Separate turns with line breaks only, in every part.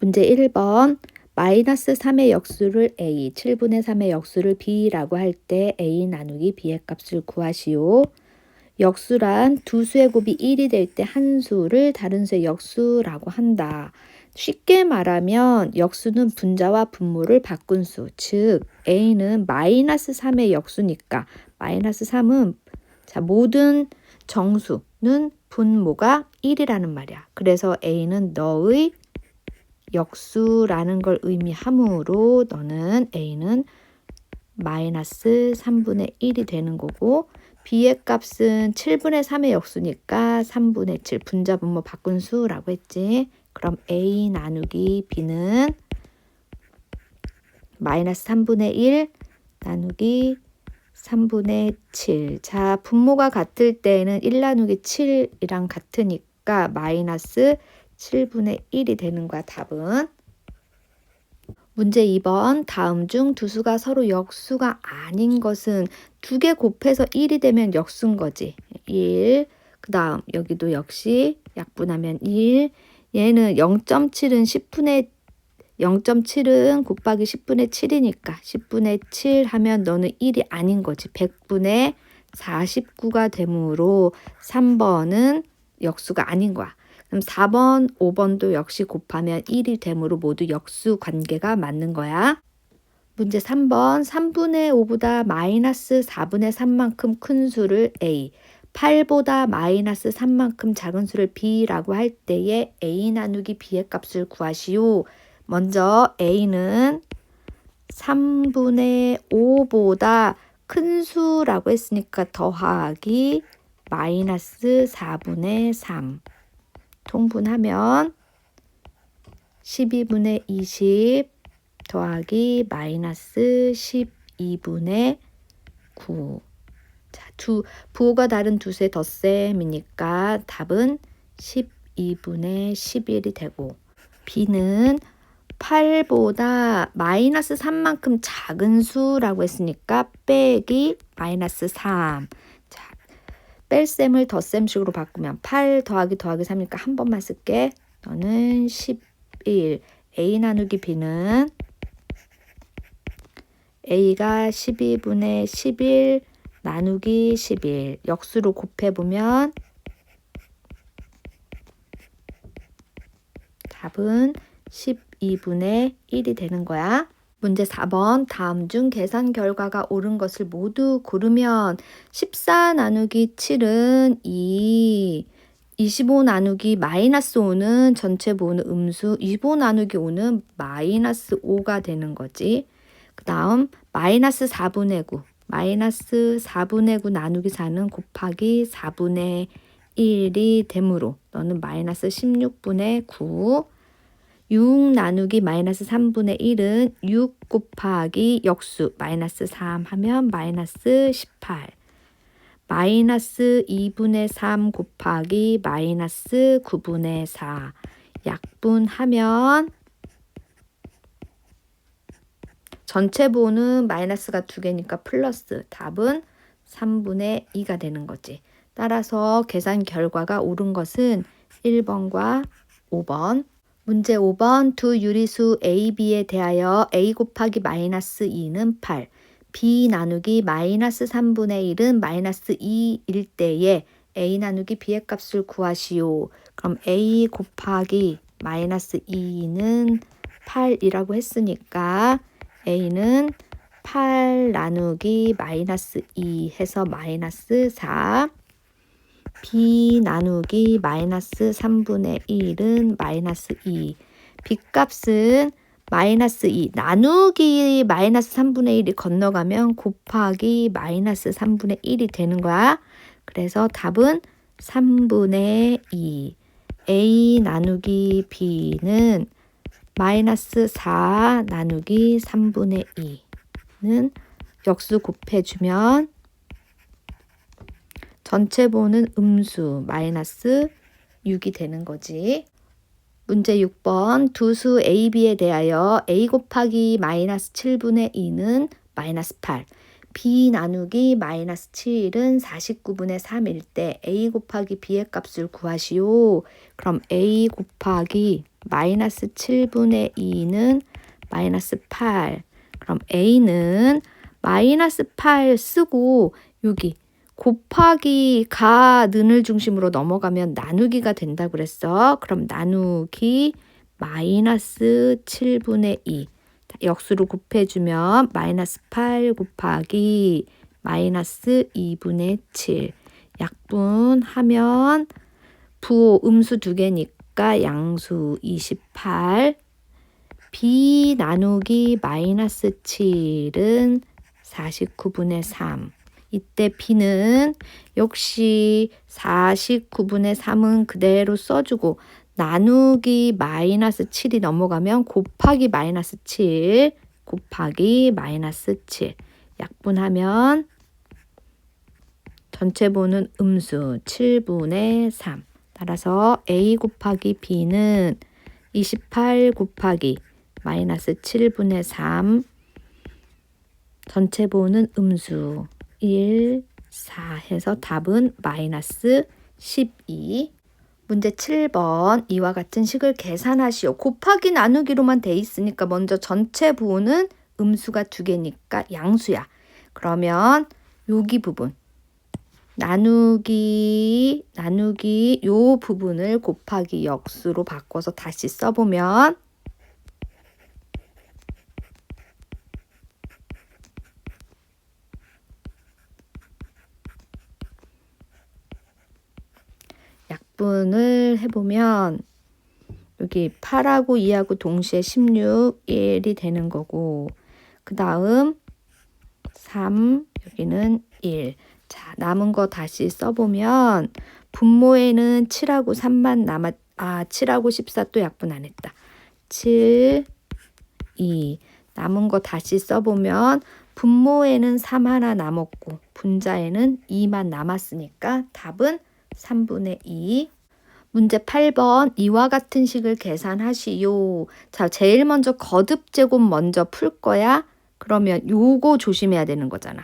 문제 1번 마이너스 3의 역수를 a, 7분의 3의 역수를 b라고 할 때 a 나누기 b의 값을 구하시오. 역수란 두 수의 곱이 1이 될 때 한 수를 다른 수의 역수라고 한다. 쉽게 말하면 역수는 분자와 분모를 바꾼 수, 즉 a는 마이너스 3의 역수니까 마이너스 3은 모든 정수는 분모가 1이라는 말이야. 그래서 a는 너의 역수라는 걸 의미하므로 너는 a는 마이너스 3분의 1이 되는 거고 b의 값은 7분의 3의 역수니까 3분의 7 분자 분모 바꾼 수라고 했지. 그럼 a 나누기 b는 마이너스 3분의 1 나누기 3분의 7. 자, 분모가 같을 때는 1 나누기 7이랑 같으니까 마이너스 7분의 1이 되는 거야, 답은. 문제 2번 다음 중 두 수가 서로 역수가 아닌 것은 두 개 곱해서 1이 되면 역수인 거지. 1. 그 다음 여기도 역시 약분하면 1. 얘는 0.7은 곱하기 10분의 7이니까 10분의 7 하면 너는 1이 아닌 거지. 100분의 49가 되므로 3번은 역수가 아닌 거야. 그럼 4번, 5번도 역시 곱하면 1이 되므로 모두 역수 관계가 맞는 거야. 문제 3번 3분의 5보다 마이너스 4분의 3만큼 큰 수를 a, 8보다 마이너스 3만큼 작은 수를 b라고 할 때에 a 나누기 b의 값을 구하시오. 먼저 a는 3분의 5보다 큰 수라고 했으니까 더하기 마이너스 4분의 3 통분하면 12분의 20 더하기 마이너스 12분의 9. 자, 부호가 다른 두 수의 덧셈이니까 답은 12분의 11이 되고 b는 8보다 마이너스 3만큼 작은 수라고 했으니까 빼기 마이너스 3. 자, 뺄셈을 덧셈식으로 바꾸면 8 더하기 3이니까 한 번만 쓸게. 너는 11. a 나누기 b는 a가 12분의 11 나누기 11. 역수로 곱해보면 답은 12분의 1이 되는 거야. 문제 4번 다음 중 계산 결과가 옳은 것을 모두 고르면 14 나누기 7은 2, 25 나누기 마이너스 5는 전체 부호는 음수, 25 나누기 5는 마이너스 5가 되는 거지. 그 다음 마이너스 4분의 9, 마이너스 4분의 9 나누기 4는 곱하기 4분의 1이 되므로 너는 마이너스 16분의 9, 6 나누기 마이너스 3분의 1은 6 곱하기 역수 마이너스 3 하면 마이너스 18. 마이너스 2분의 3 곱하기 마이너스 9분의 4. 약분하면 전체 부호는 마이너스가 2개니까 플러스. 답은 3분의 2가 되는 거지. 따라서 계산 결과가 옳은 것은 1번과 5번. 문제 5번 두 유리수 a, b에 대하여 a 곱하기 마이너스 2는 8, b 나누기 마이너스 3분의 1은 마이너스 2일 때에 a 나누기 b의 값을 구하시오. 그럼 a 곱하기 마이너스 2는 8이라고 했으니까 a는 8 나누기 마이너스 2 해서 마이너스 4, b 나누기 마이너스 3분의 1은 마이너스 2. b값은 마이너스 2 나누기 마이너스 3분의 1이 건너가면 곱하기 마이너스 3분의 1이 되는 거야. 그래서 답은 3분의 2. a 나누기 b는 마이너스 4 나누기 3분의 2는 역수 곱해주면 전체 부호는 음수 마이너스 6이 되는 거지. 문제 6번 두 수 a, b에 대하여 a 곱하기 마이너스 7분의 2는 마이너스 8, b 나누기 마이너스 7은 49분의 3일 때 a 곱하기 b의 값을 구하시오. 그럼 a 곱하기 마이너스 7분의 2는 마이너스 8. 그럼 a는 마이너스 8 쓰고 여기 곱하기가 는을 중심으로 넘어가면 나누기가 된다고 그랬어. 그럼 나누기 마이너스 7분의 2. 역수로 곱해주면 마이너스 8 곱하기 마이너스 2분의 7. 약분하면 부호 음수 2개니까 양수 28. b 나누기 마이너스 7은 49분의 3. 이때 b는 역시 49분의 3은 그대로 써주고 나누기 마이너스 7이 넘어가면 곱하기 마이너스 7 곱하기 마이너스 7 약분하면 전체보는 음수 7분의 3. 따라서 a 곱하기 b는 28 곱하기 마이너스 7분의 3 전체보는 음수 1, 4 해서 답은 마이너스 12. 문제 7번 이와 같은 식을 계산하시오. 곱하기 나누기로만 돼 있으니까 먼저 전체 부호는 음수가 2개니까 양수야. 그러면 여기 부분 나누기 요 부분을 곱하기 역수로 바꿔서 다시 써보면 약분을 해보면 여기 8하고 2하고 동시에 16, 1이 되는 거고 그 다음 3, 여기는 1. 자, 남은 거 다시 써보면 분모에는 7하고 3만 7하고 14 또 약분 안 했다. 7, 2. 남은 거 다시 써보면 분모에는 3 하나 남았고 분자에는 2만 남았으니까 답은 3분의 2. 문제 8번 이와 같은 식을 계산하시오. 자, 제일 먼저 거듭제곱 먼저 풀 거야. 그러면 요거 조심해야 되는 거잖아.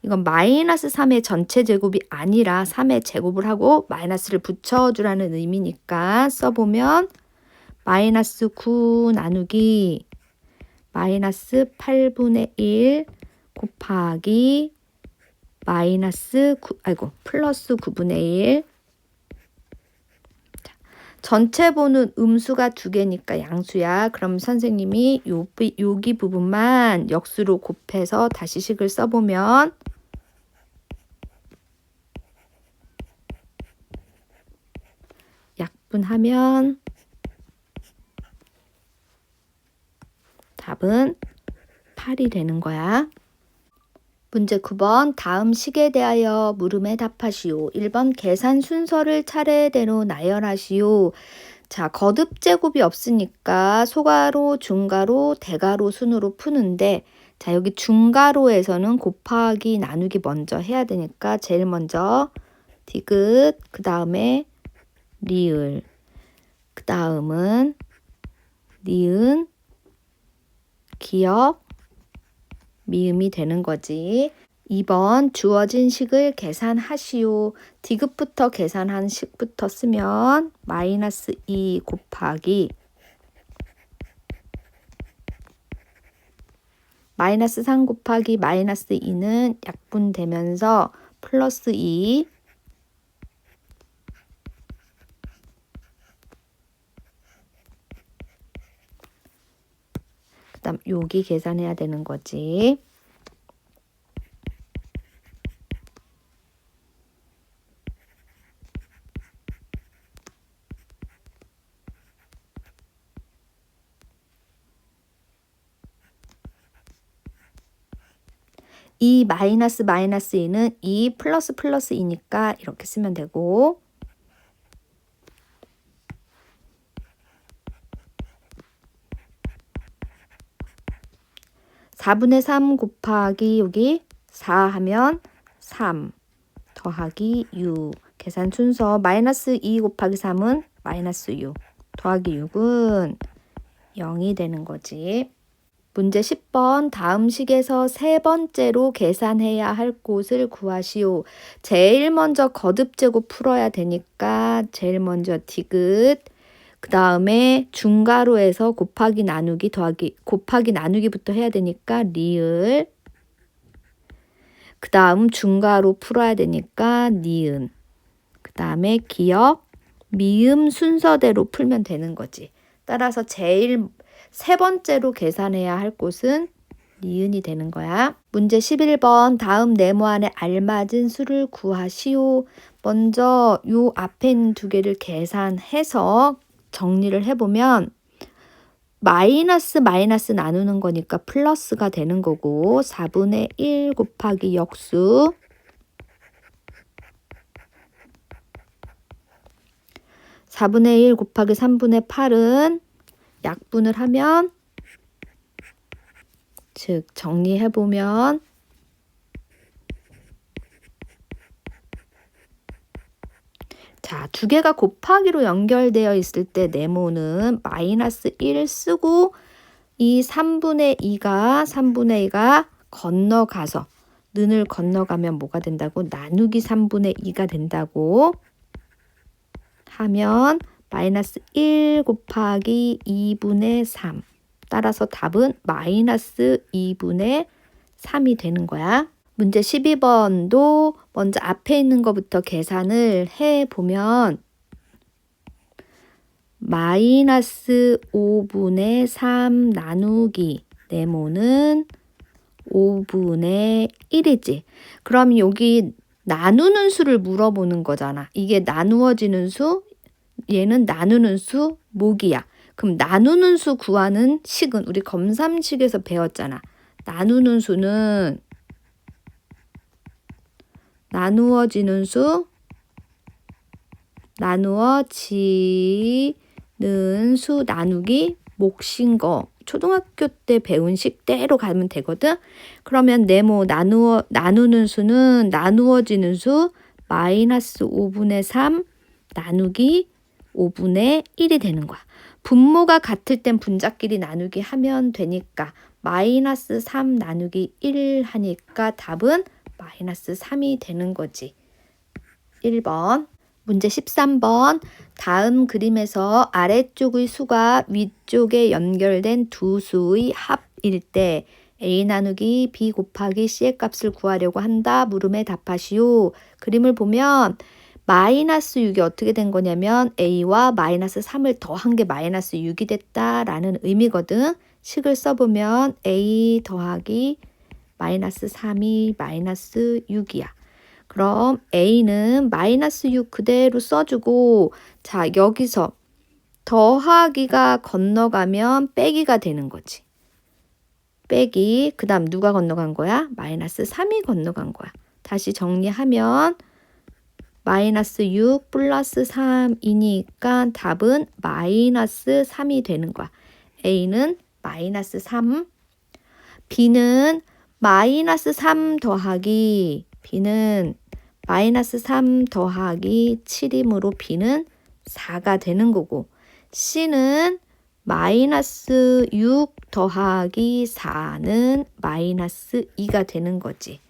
이건 마이너스 3의 전체 제곱이 아니라 3의 제곱을 하고 마이너스를 붙여주라는 의미니까 써보면 마이너스 9 나누기 마이너스 8분의 1 곱하기 마이너스 9, 플러스 9분의 1. 전체 보는 음수가 2개니까 양수야. 그럼 선생님이 여기 부분만 역수로 곱해서 다시 식을 써보면 약분하면 답은 8이 되는 거야. 문제 9번 다음 식에 대하여 물음에 답하시오. 1번 계산 순서를 차례대로 나열하시오. 자, 거듭 제곱이 없으니까 소가로, 중가로, 대가로 순으로 푸는데 자, 여기 중가로에서는 곱하기 나누기 먼저 해야 되니까 제일 먼저 디귿, 그 다음에 리을, 그 다음은 니은, 기역, 미음이 되는 거지. 2번 주어진 식을 계산하시오. 디귿부터 계산한 식부터 쓰면 마이너스 2 곱하기 마이너스 3 곱하기 마이너스 2는 약분되면서 플러스 2 그다음 여기 계산해야 되는 거지. 이 마이너스 마이너스 2는 2 플러스 플러스 2니까 이렇게 쓰면 되고 4분의 3 곱하기 여기 4 하면 3 더하기 6 계산 순서 마이너스 2 곱하기 3은 마이너스 6 더하기 6은 0이 되는 거지. 문제 10번 다음 식에서 세 번째로 계산해야 할 곳을 구하시오. 제일 먼저 거듭제곱 풀어야 되니까 제일 먼저 디귿, 그 다음에 중괄호에서 곱하기 나누기 더하기 곱하기 나누기부터 해야 되니까 리을, 그 다음 중괄호 풀어야 되니까 니은, 그 다음에 기역, 미음 순서대로 풀면 되는 거지. 따라서 제일 세 번째로 계산해야 할 곳은 니은이 되는 거야. 문제 11번 다음 네모 안에 알맞은 수를 구하시오. 먼저 요 앞에 있는 두 개를 계산해서 정리를 해보면 마이너스 나누는 거니까 플러스가 되는 거고 4분의 1 곱하기 역수 4분의 1 곱하기 3분의 8은 약분을 하면 즉 정리해보면 자, 두 개가 곱하기로 연결되어 있을 때 네모는 마이너스 1 쓰고 이 3분의 2가 건너가서 는을 건너가면 뭐가 된다고? 나누기 3분의 2가 된다고 하면 마이너스 1 곱하기 2분의 3 따라서 답은 마이너스 2분의 3이 되는 거야. 문제 12번도 먼저 앞에 있는 것부터 계산을 해보면 마이너스 5분의 3 나누기 네모는 5분의 1이지. 그럼 여기 나누는 수를 물어보는 거잖아. 이게 나누어지는 수, 얘는 나누는 수, 목이야. 그럼 나누는 수 구하는 식은 우리 검삼식에서 배웠잖아. 나누는 수는 나누어지는 수, 나누어지는 수 나누기 몫인 거. 초등학교 때 배운 식대로 가면 되거든. 그러면 네모 나누는 수는 나누어지는 수 마이너스 5분의 3 나누기 5분의 1이 되는 거야. 분모가 같을 땐 분자끼리 나누기 하면 되니까 마이너스 3 나누기 1 하니까 답은 마이너스 3이 되는 거지. 1번. 문제 13번. 다음 그림에서 아래쪽의 수가 위쪽에 연결된 두 수의 합일 때 a 나누기 b 곱하기 c의 값을 구하려고 한다. 물음에 답하시오. 그림을 보면 마이너스 6이 어떻게 된 거냐면 a와 마이너스 3을 더한 게 마이너스 6이 됐다라는 의미거든. 식을 써보면 a 더하기 마이너스 3이 마이너스 6이야. 그럼 a는 마이너스 6 그대로 써주고 자 여기서 더하기가 건너가면 빼기가 되는 거지. 빼기 그 다음 누가 건너간 거야? 마이너스 3이 건너간 거야. 다시 정리하면 마이너스 6 플러스 3이니까 답은 마이너스 3이 되는 거야. a는 마이너스 3, b는 마이너스 3 더하기 b는 마이너스 3 더하기 7이므로 b는 4가 되는 거고 c는 마이너스 6 더하기 4는 마이너스 2가 되는 거지.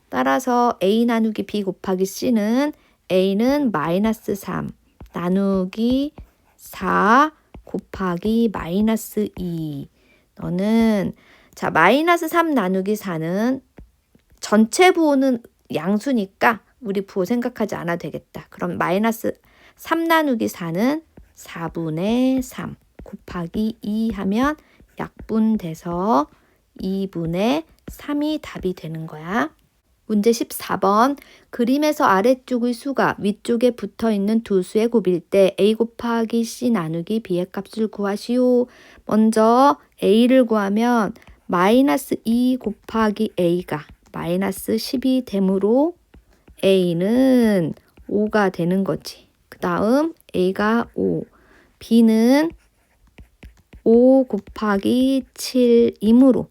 따라서 a 나누기 b 곱하기 c는 a는 마이너스 3 나누기 4 곱하기 마이너스 2 너는 자 마이너스 3 나누기 4는 전체 부호는 양수니까 우리 부호 생각하지 않아도 되겠다. 그럼 마이너스 3 나누기 4는 4분의 3 곱하기 2 하면 약분돼서 2분의 3이 답이 되는 거야. 문제 14번. 그림에서 아래쪽의 수가 위쪽에 붙어있는 두 수의 곱일 때 a 곱하기 c 나누기 b의 값을 구하시오. 먼저 a를 구하면 마이너스 2 곱하기 a가 마이너스 10이 되므로 a는 5가 되는 거지. 그 다음 a가 5, b는 5 곱하기 7이므로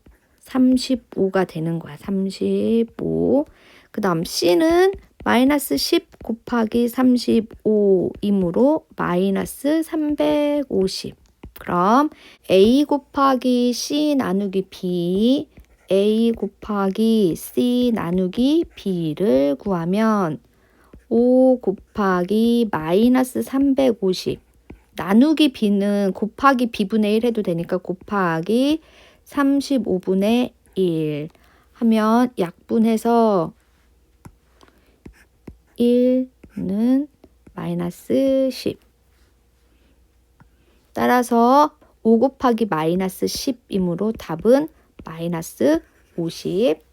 35가 되는 거야. 35. 그 다음 c는 마이너스 10 곱하기 35이므로 마이너스 350. 그럼 A 곱하기 C 나누기 B, A 곱하기 C 나누기 B를 구하면 5 곱하기 마이너스 350 나누기 B는 곱하기 B분의 1 해도 되니까 곱하기 35분의 1 하면 약분해서 1는 마이너스 10. 따라서 5 곱하기 마이너스 10이므로 답은 마이너스 50.